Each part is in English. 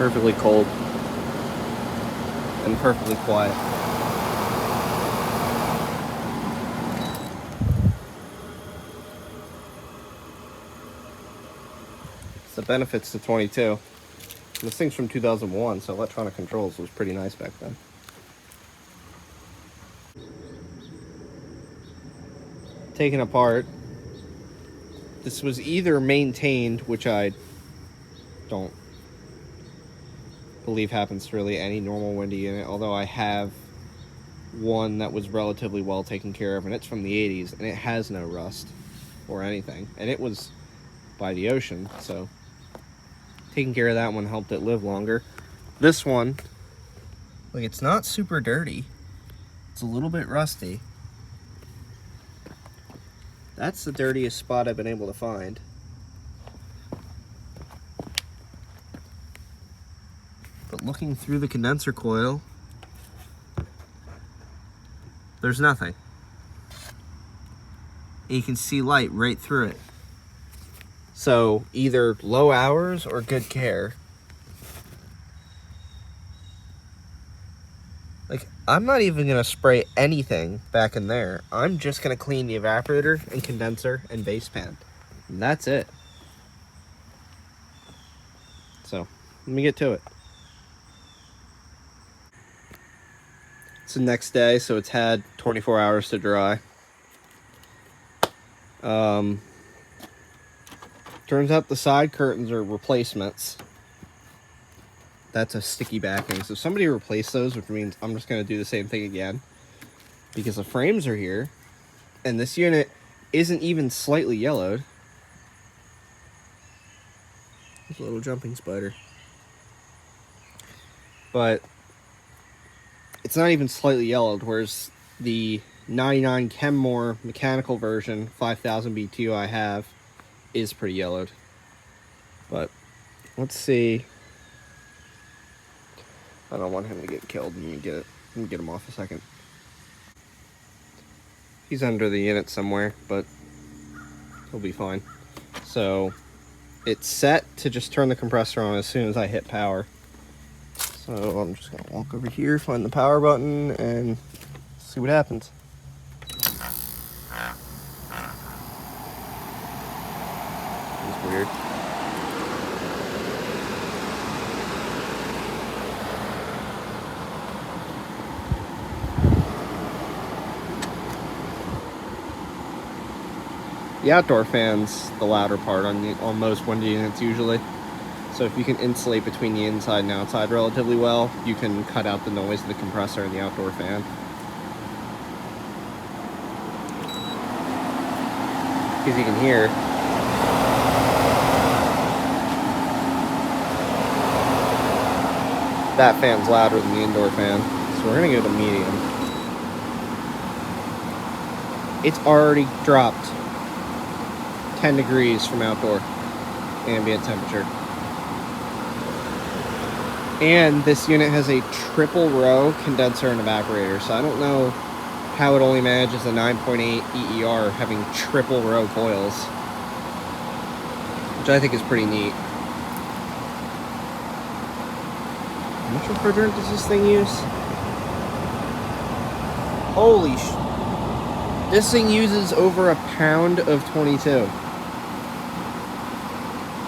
perfectly cold and perfectly quiet. It's the benefits to 22. This thing's from 2001, so electronic controls was pretty nice back then. Taken apart, this was either maintained, which I don't believe happens to really any normal windy unit, although I have one that was relatively well taken care of, and it's from the 80s, and it has no rust or anything, and it was by the ocean, so taking care of that one helped it live longer. This one, like, it's not super dirty. It's a little bit rusty. That's the dirtiest spot I've been able to find. But looking through the condenser coil, there's nothing. And you can see light right through it. So either low hours or good care. Like, I'm not even gonna spray anything back in there. I'm just gonna clean the evaporator and condenser and base pan. And that's it. So, let me get to it. It's the next day, so it's had 24 hours to dry. Turns out the side curtains are replacements. That's a sticky backing. So somebody replaced those, which means I'm just going to do the same thing again. Because the frames are here. And this unit isn't even slightly yellowed. There's a little jumping spider. But it's not even slightly yellowed, whereas the 99 Kenmore mechanical version, 5000 BTU I have, is pretty yellowed. But let's see. I don't want him to get killed. Let me get him off a second. He's under the unit somewhere, but he'll be fine. So it's set to just turn the compressor on as soon as I hit power. So I'm just gonna walk over here, find the power button, and see what happens. It's weird. The outdoor fan's the louder part on most windy units usually. So if you can insulate between the inside and outside relatively well, you can cut out the noise of the compressor and the outdoor fan. Because you can hear. That fan's louder than the indoor fan. So we're gonna go to medium. It's already dropped 10 degrees from outdoor ambient temperature. And this unit has a triple row condenser and evaporator, so I don't know how it only manages a 9.8 EER having triple row coils, which I think is pretty neat. How much refrigerant does this thing use? Holy sh... This thing uses over a pound of 22.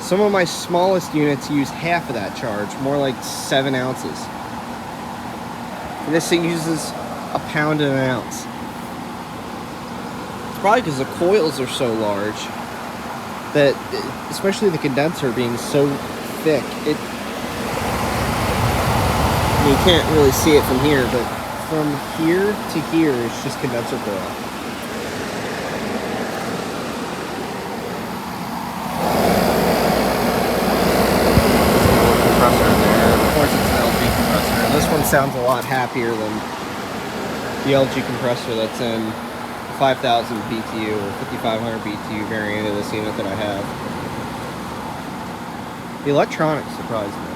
Some of my smallest units use half of that charge, more like 7 ounces. And this thing uses a pound and an ounce. It's probably because the coils are so large that, especially the condenser being so thick, you can't really see it from here, but from here to here, it's just condenser coil. This one sounds a lot happier than the LG compressor that's in the 5000 BTU or 5500 BTU variant of this unit that I have. The electronics surprised me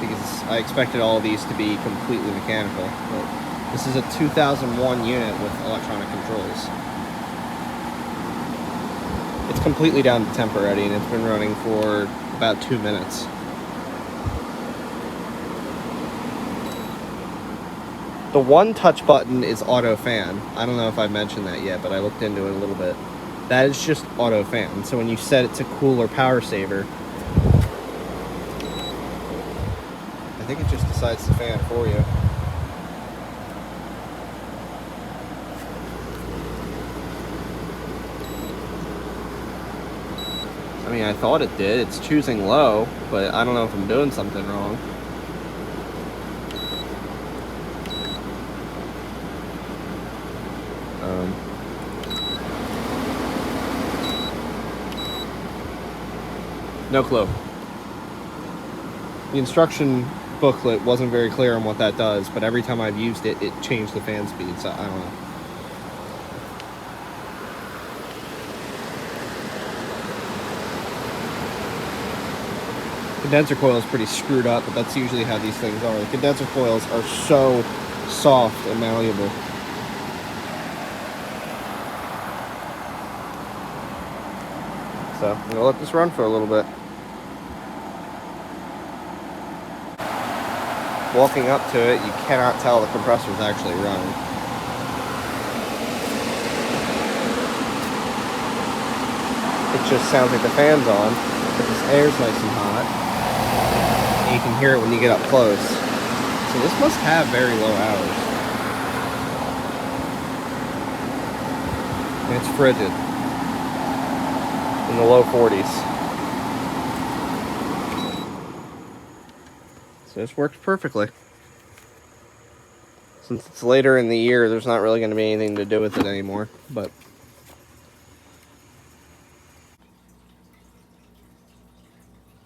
because I expected all of these to be completely mechanical, but this is a 2001 unit with electronic controls. It's completely down to temp already, and it's been running for about 2 minutes. The one touch button is auto fan. I don't know if I mentioned that yet, but I looked into it a little bit. That is just auto fan. So when you set it to cool or power saver, I think it just decides to fan for you. I mean, I thought it did. It's choosing low, but I don't know if I'm doing something wrong. No clue. The instruction booklet wasn't very clear on what that does, but every time I've used it, it changed the fan speed, so I don't know. Condenser coil is pretty screwed up, but that's usually how these things are. The condenser coils are so soft and malleable. So I'm gonna let this run for a little bit. Walking up to it, you cannot tell the compressor is actually running. It just sounds like the fan's on, but this air's nice and hot. And you can hear it when you get up close. So this must have very low hours. And it's frigid. In the low 40s. So this works perfectly. Since it's later in the year, there's not really going to be anything to do with it anymore, but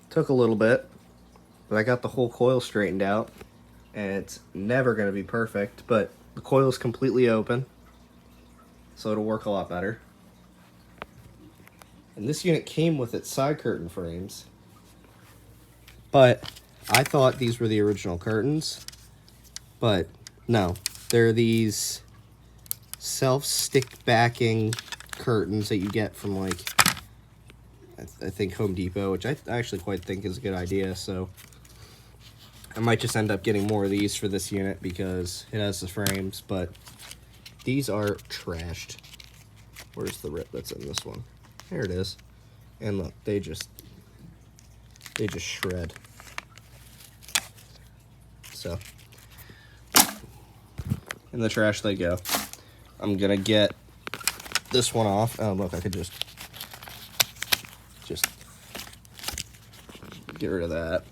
took a little bit, but I got the whole coil straightened out, and it's never going to be perfect, but the coil is completely open, so it'll work a lot better. And this unit came with its side curtain frames, but I thought these were the original curtains, but no, they're these self-stick backing curtains that you get from, like, I think Home Depot, which I actually quite think is a good idea, so I might just end up getting more of these for this unit because it has the frames, but these are trashed. Where's the rip that's in this one? There it is. And look, they just shred. So in the trash they go. I'm gonna get this one off. Oh look, I could just get rid of that.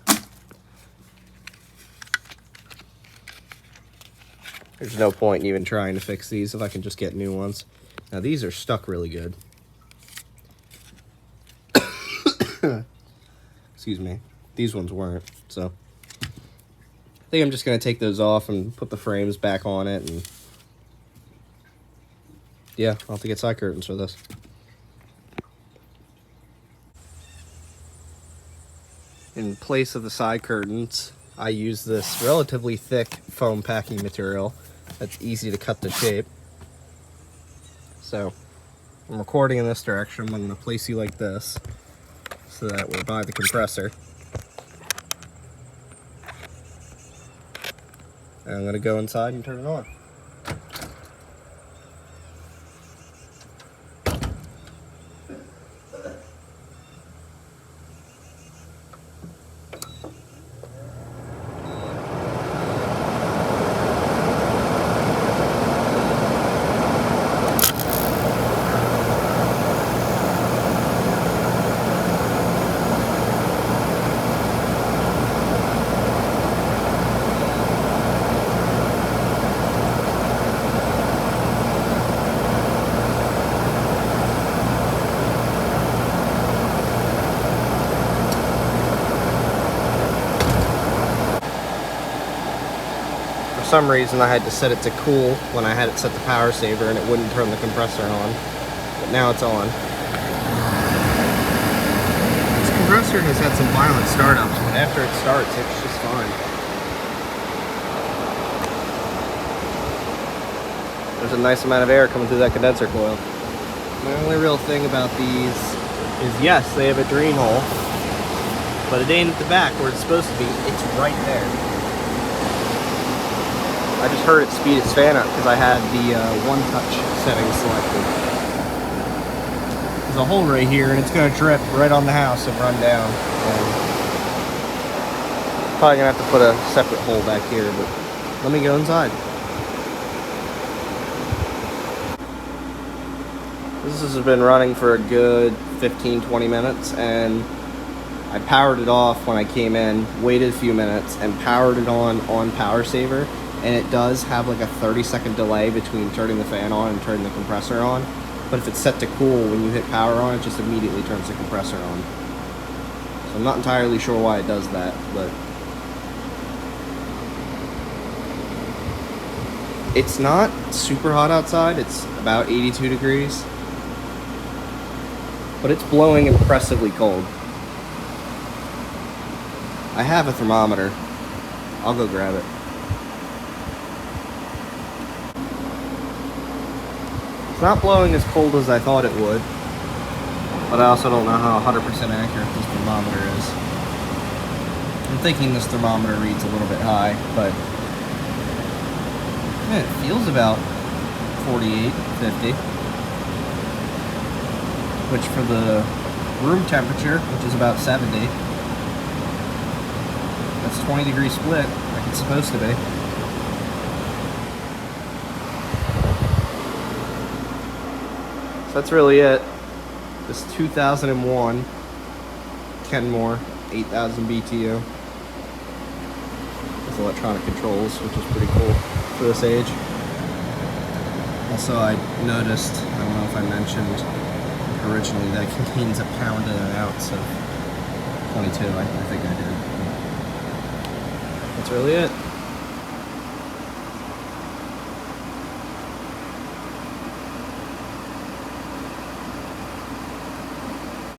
There's no point in even trying to fix these if I can just get new ones. Now these are stuck really good. Excuse me. These ones weren't, so I think I'm just going to take those off and put the frames back on it, and yeah, I'll have to get side curtains for this. In place of the side curtains, I use this relatively thick foam packing material that's easy to cut to shape. So I'm recording in this direction. I'm going to place you like this so that we're by the compressor. And I'm going to go inside and turn it on. For some reason I had to set it to cool when I had it set to power saver and it wouldn't turn the compressor on, but now it's on. This compressor has had some violent startups, but after it starts it's just fine. There's a nice amount of air coming through that condenser coil. The only real thing about these is, yes, they have a drain hole, but it ain't at the back where it's supposed to be. It's right there. I just heard it speed its fan up because I had the one-touch setting selected. There's a hole right here, and it's going to drip right on the house and run down. And probably going to have to put a separate hole back here, but let me go inside. This has been running for a good 15-20 minutes, and I powered it off when I came in, waited a few minutes, and powered it on power saver, and it does have like a 30-second delay between turning the fan on and turning the compressor on. But if it's set to cool, when you hit power on, it just immediately turns the compressor on. So I'm not entirely sure why it does that, but it's not super hot outside. It's about 82 degrees, but it's blowing impressively cold. I have a thermometer. I'll go grab it. It's not blowing as cold as I thought it would, but I also don't know how 100% accurate this thermometer is. I'm thinking this thermometer reads a little bit high, but yeah, it feels about 48, 50, which for the room temperature, which is about 70, that's 20-degree split, like it's supposed to be. So that's really it. This 2001 Kenmore 8000 BTU with electronic controls, which is pretty cool for this age. Also, I noticed, I don't know if I mentioned originally, that it contains a pound and an ounce of 22. I think I did. That's really it.